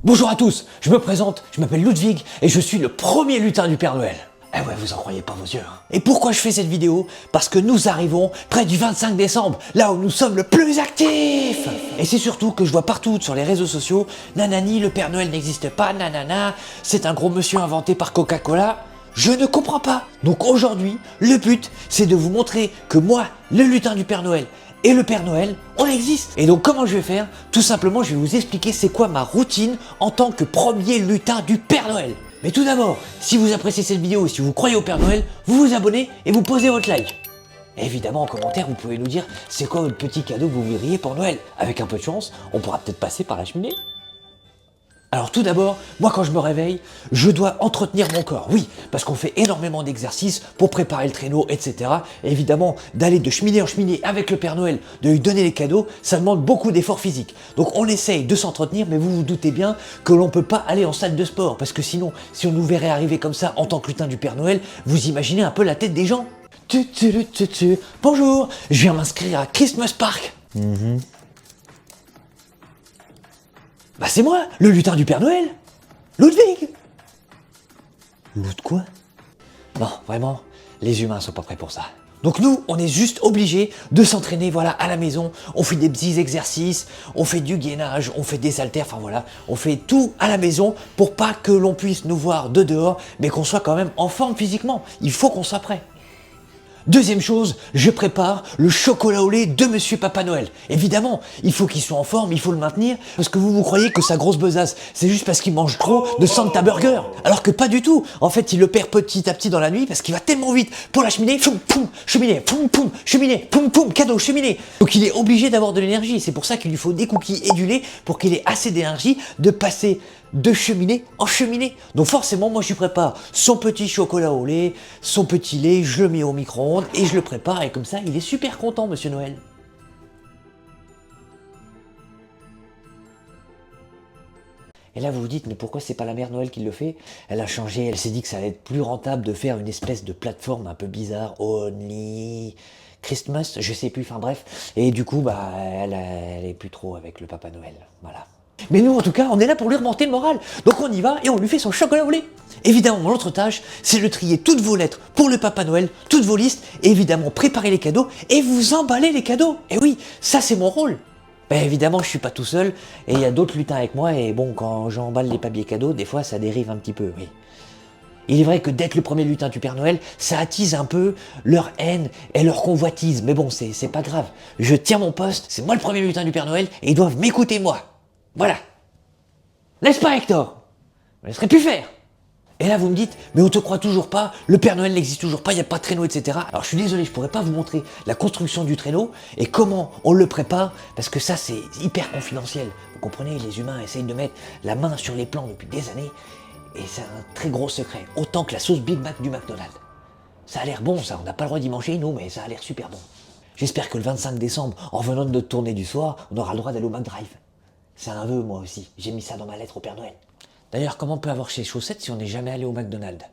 Bonjour à tous, je me présente, je m'appelle Ludwig et je suis le premier lutin du Père Noël. Eh ouais, vous en croyez pas vos yeux. Hein. Et pourquoi je fais cette vidéo? Parce que nous arrivons près du 25 décembre, là où nous sommes le plus actifs. Et c'est surtout que je vois partout sur les réseaux sociaux, nanani, le Père Noël n'existe pas, nanana, c'est un gros monsieur inventé par Coca-Cola. Je ne comprends pas. Donc aujourd'hui, le but, c'est de vous montrer que moi, le lutin du Père Noël, et le Père Noël, on existe. Et donc comment je vais faire? Tout simplement, je vais vous expliquer c'est quoi ma routine en tant que premier lutin du Père Noël. Mais tout d'abord, si vous appréciez cette vidéo et si vous croyez au Père Noël, vous vous abonnez et vous posez votre like. Et évidemment, en commentaire, vous pouvez nous dire c'est quoi votre petit cadeau que vous voudriez pour Noël. Avec un peu de chance, on pourra peut-être passer par la cheminée. Alors tout d'abord, moi quand je me réveille, je dois entretenir mon corps, oui, parce qu'on fait énormément d'exercices pour préparer le traîneau, etc. Et évidemment, d'aller de cheminée en cheminée avec le Père Noël, de lui donner les cadeaux, ça demande beaucoup d'efforts physiques. Donc on essaye de s'entretenir, mais vous vous doutez bien que l'on ne peut pas aller en salle de sport, parce que sinon, si on nous verrait arriver comme ça en tant que lutin du Père Noël, vous imaginez un peu la tête des gens. Bonjour, je viens m'inscrire à Christmas Park. Bah c'est moi, le lutin du Père Noël, Ludwig. Lud quoi? Non, vraiment, les humains sont pas prêts pour ça. Donc nous, on est juste obligés de s'entraîner, voilà, à la maison. On fait des petits exercices, on fait du gainage, on fait des haltères, enfin voilà, on fait tout à la maison pour pas que l'on puisse nous voir de dehors, mais qu'on soit quand même en forme physiquement. Il faut qu'on soit prêt. Deuxième chose, je prépare le chocolat au lait de Monsieur Papa Noël. Évidemment, il faut qu'il soit en forme, il faut le maintenir, parce que vous croyez que sa grosse besace, c'est juste parce qu'il mange trop de Santa Burger. Alors que pas du tout. En fait, il le perd petit à petit dans la nuit, parce qu'il va tellement vite pour la cheminée, poum, poum, cheminée, poum, poum, cheminée, poum, poum, cadeau, cheminée. Donc il est obligé d'avoir de l'énergie. C'est pour ça qu'il lui faut des cookies et du lait, pour qu'il ait assez d'énergie de passer de cheminée en cheminée. Donc forcément, moi je lui prépare son petit chocolat au lait, son petit lait, je le mets au micro-ondes et je le prépare et comme ça, il est super content, Monsieur Noël. Et là vous vous dites, mais pourquoi c'est pas la mère Noël qui le fait? Elle a changé, elle s'est dit que ça allait être plus rentable de faire une espèce de plateforme un peu bizarre, Only Christmas, je sais plus, enfin bref. Et du coup, bah, elle est plus trop avec le Papa Noël, voilà. Mais nous, en tout cas, on est là pour lui remonter le moral. Donc on y va et on lui fait son chocolat au lait. Évidemment, notre tâche, c'est de trier toutes vos lettres pour le Papa Noël, toutes vos listes, et évidemment préparer les cadeaux et vous emballer les cadeaux. Et oui, ça c'est mon rôle. Ben évidemment, je suis pas tout seul et il y a d'autres lutins avec moi et bon, quand j'emballe les papiers cadeaux, des fois ça dérive un petit peu, oui. Il est vrai que d'être le premier lutin du Père Noël, ça attise un peu leur haine et leur convoitise. Mais bon, c'est pas grave. Je tiens mon poste, c'est moi le premier lutin du Père Noël et ils doivent m'écouter moi. Voilà. N'est-ce pas, Hector? On ne laisserait plus faire. Et là, vous me dites, mais on te croit toujours pas, le Père Noël n'existe toujours pas, il n'y a pas de traîneau, etc. Alors, je suis désolé, je pourrais pas vous montrer la construction du traîneau et comment on le prépare, parce que ça, c'est hyper confidentiel. Vous comprenez, les humains essayent de mettre la main sur les plans depuis des années et c'est un très gros secret, autant que la sauce Big Mac du McDonald's. Ça a l'air bon, ça, on n'a pas le droit d'y manger, nous, mais ça a l'air super bon. J'espère que le 25 décembre, en revenant de notre tournée du soir, on aura le droit d'aller au McDrive. C'est un vœu, moi aussi. J'ai mis ça dans ma lettre au Père Noël. D'ailleurs, comment on peut avoir ses chaussettes si on n'est jamais allé au McDonald's?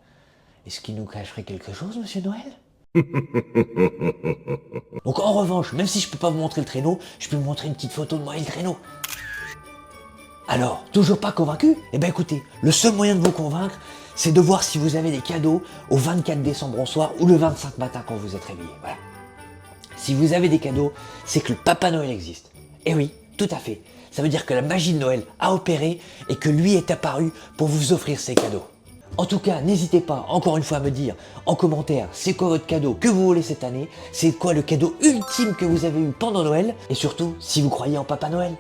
Est-ce qu'il nous cacherait quelque chose, Monsieur Noël? Donc en revanche, même si je peux pas vous montrer le traîneau, je peux vous montrer une petite photo de moi et le traîneau. Alors, toujours pas convaincu? Eh ben écoutez, le seul moyen de vous convaincre, c'est de voir si vous avez des cadeaux au 24 décembre au soir ou le 25 matin quand vous êtes réveillé. Voilà. Si vous avez des cadeaux, c'est que le Papa Noël existe. Eh oui, tout à fait. Ça veut dire que la magie de Noël a opéré et que lui est apparu pour vous offrir ses cadeaux. En tout cas, n'hésitez pas encore une fois à me dire en commentaire c'est quoi votre cadeau que vous voulez cette année, c'est quoi le cadeau ultime que vous avez eu pendant Noël et surtout si vous croyez en Papa Noël.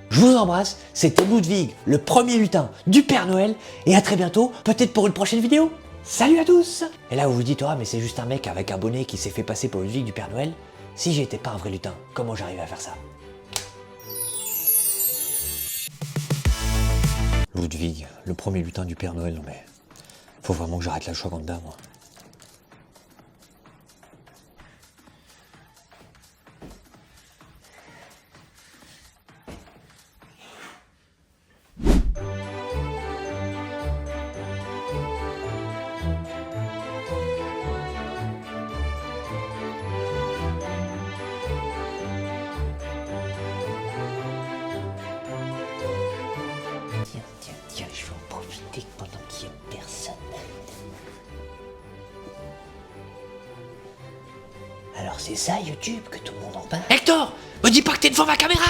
Je vous embrasse, c'était Ludwig, le premier lutin du Père Noël et à très bientôt, peut-être pour une prochaine vidéo. Salut à tous! Et là vous vous dites, ah mais c'est juste un mec avec un bonnet qui s'est fait passer pour Ludwig du Père Noël. Si j'étais pas un vrai lutin, comment j'arrivais à faire ça? Ludwig, le premier lutin du Père Noël, non mais... Faut vraiment que j'arrête la Ashwagandha, moi. Alors c'est ça YouTube, que tout le monde en parle. Hector, me dis pas que t'es devant ma caméra.